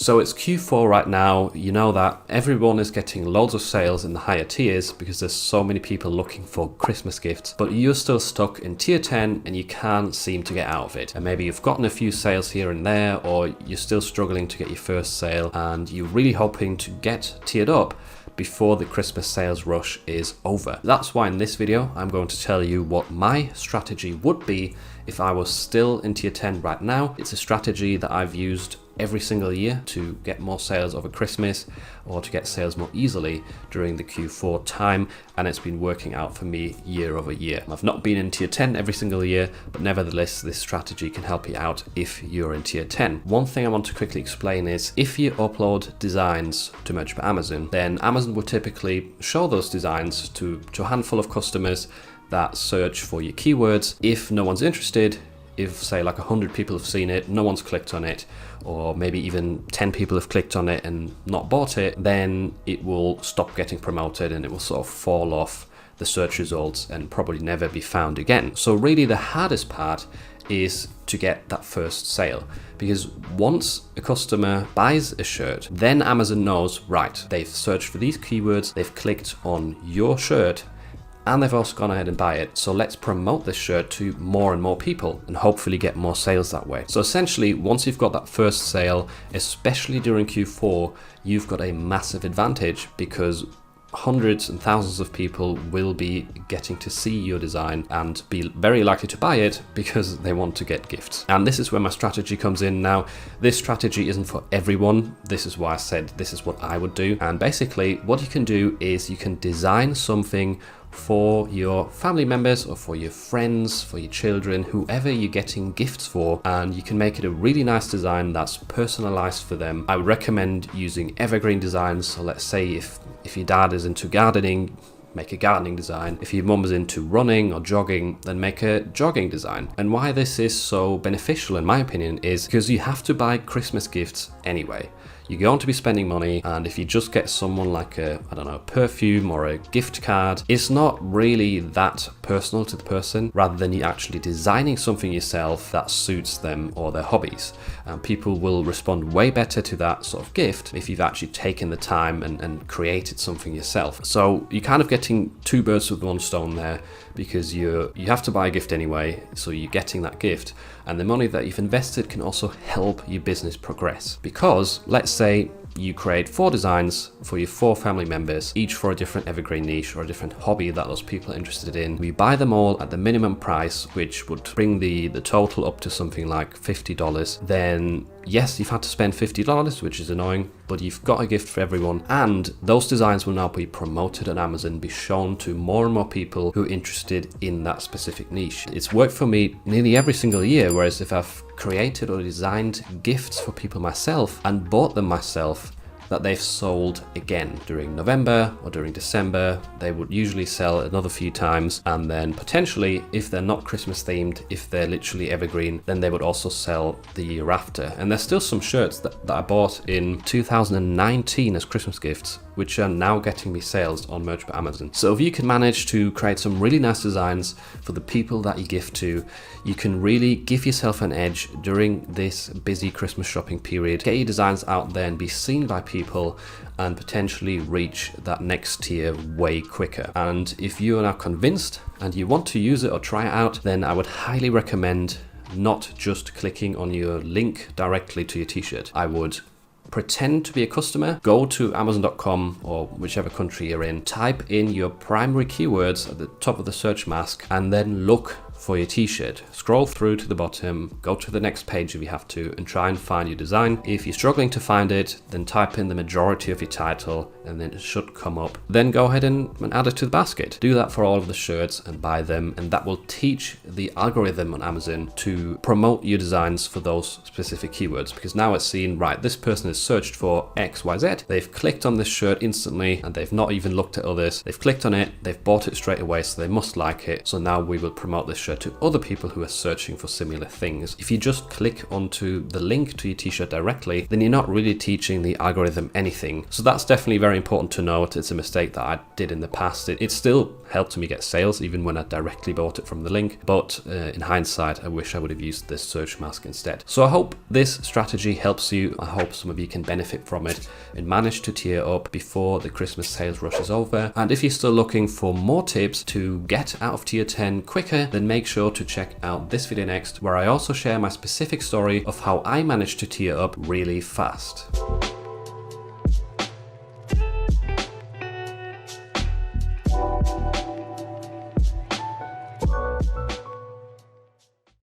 So it's Q4 right now. You know that everyone is getting loads of sales in the higher tiers because there's so many people looking for Christmas gifts, but you're still stuck in tier 10 and you can't seem to get out of it. And maybe you've gotten a few sales here and there, or you're still struggling to get your first sale and you're really hoping to get tiered up before the Christmas sales rush is over. That's why in this video, I'm going to tell you what my strategy would be if I was still in tier 10 right now. It's a strategy that I've used every single year to get more sales over Christmas or to get sales more easily during the Q4 time, and it's been working out for me year over year. I've not been in tier 10 every single year, but nevertheless this strategy can help you out if you're in tier 10. One thing I want to quickly explain is if you upload designs to Merch by Amazon, then Amazon will typically show those designs to a handful of customers that search for your keywords. If no one's interested, if say like 100 people have seen it, no one's clicked on it, or maybe even 10 people have clicked on it and not bought it, then it will stop getting promoted and it will sort of fall off the search results and probably never be found again. So really the hardest part is to get that first sale, because once a customer buys a shirt, then Amazon knows, right, they've searched for these keywords, they've clicked on your shirt, and they've also gone ahead and buy it. So let's promote this shirt to more and more people and hopefully get more sales that way. So essentially, once you've got that first sale, especially during Q4, you've got a massive advantage because hundreds and thousands of people will be getting to see your design and be very likely to buy it because they want to get gifts. And this is where my strategy comes in. Now, this strategy isn't for everyone. This is why I said this is what I would do. And basically what you can do is you can design something for your family members or for your friends, for your children, whoever you're getting gifts for, and you can make it a really nice design that's personalized for them. I would recommend using evergreen designs. So let's say if your dad is into gardening, make a gardening design. If your mum is into running or jogging, then make a jogging design. And why this is so beneficial in my opinion is because you have to buy Christmas gifts anyway. You're going to be spending money, and if you just get someone like a perfume or a gift card, it's not really that personal to the person, rather than you actually designing something yourself that suits them or their hobbies. People will respond way better to that sort of gift if you've actually taken the time and created something yourself. So you're kind of getting two birds with one stone there, because you have to buy a gift anyway, so you're getting that gift, and the money that you've invested can also help your business progress. Because let's say you create 4 designs for your 4 family members, each for a different evergreen niche or a different hobby that those people are interested in. We buy them all at the minimum price, which would bring the total up to something like $50. Then yes, you've had to spend $50, which is annoying, but you've got a gift for everyone, and those designs will now be promoted on Amazon, be shown to more and more people who are interested in that specific niche. It's worked for me nearly every single year, whereas if I've created or designed gifts for people myself and bought them myself, that they've sold again during November or during December. They would usually sell another few times, and then potentially, if they're not Christmas themed, if they're literally evergreen, then they would also sell the year after. And there's still some shirts that I bought in 2019 as Christmas gifts, which are now getting me sales on Merch by Amazon. So if you can manage to create some really nice designs for the people that you gift to, you can really give yourself an edge during this busy Christmas shopping period. Get your designs out there and be seen by people, and potentially reach that next tier way quicker. And if you are now convinced and you want to use it or try it out, then I would highly recommend not just clicking on your link directly to your t-shirt. I would pretend to be a customer, go to Amazon.com or whichever country you're in, type in your primary keywords at the top of the search mask, and then look for your t-shirt. Scroll through to the bottom, go to the next page if you have to, and try and find your design. If you're struggling to find it, then type in the majority of your title and then it should come up. Then go ahead and add it to the basket. Do that for all of the shirts and buy them, and that will teach the algorithm on Amazon to promote your designs for those specific keywords, because now it's seen, right, this person has searched for XYZ, they've clicked on this shirt instantly and they've not even looked at others, they've clicked on it, they've bought it straight away, so they must like it, so now we will promote this shirt t-shirt to other people who are searching for similar things. If you just click onto the link to your t-shirt directly, then you're not really teaching the algorithm anything. So that's definitely very important to note. It's a mistake that I did in the past. It still helped me get sales even when I directly bought it from the link, but in hindsight I wish I would have used this search mask instead. So I hope this strategy helps you. I hope some of you can benefit from it and manage to tier up before the Christmas sales rush is over. And if you're still looking for more tips to get out of tier 10 quicker, then make sure to check out this video next, where I also share my specific story of how I managed to tier up really fast.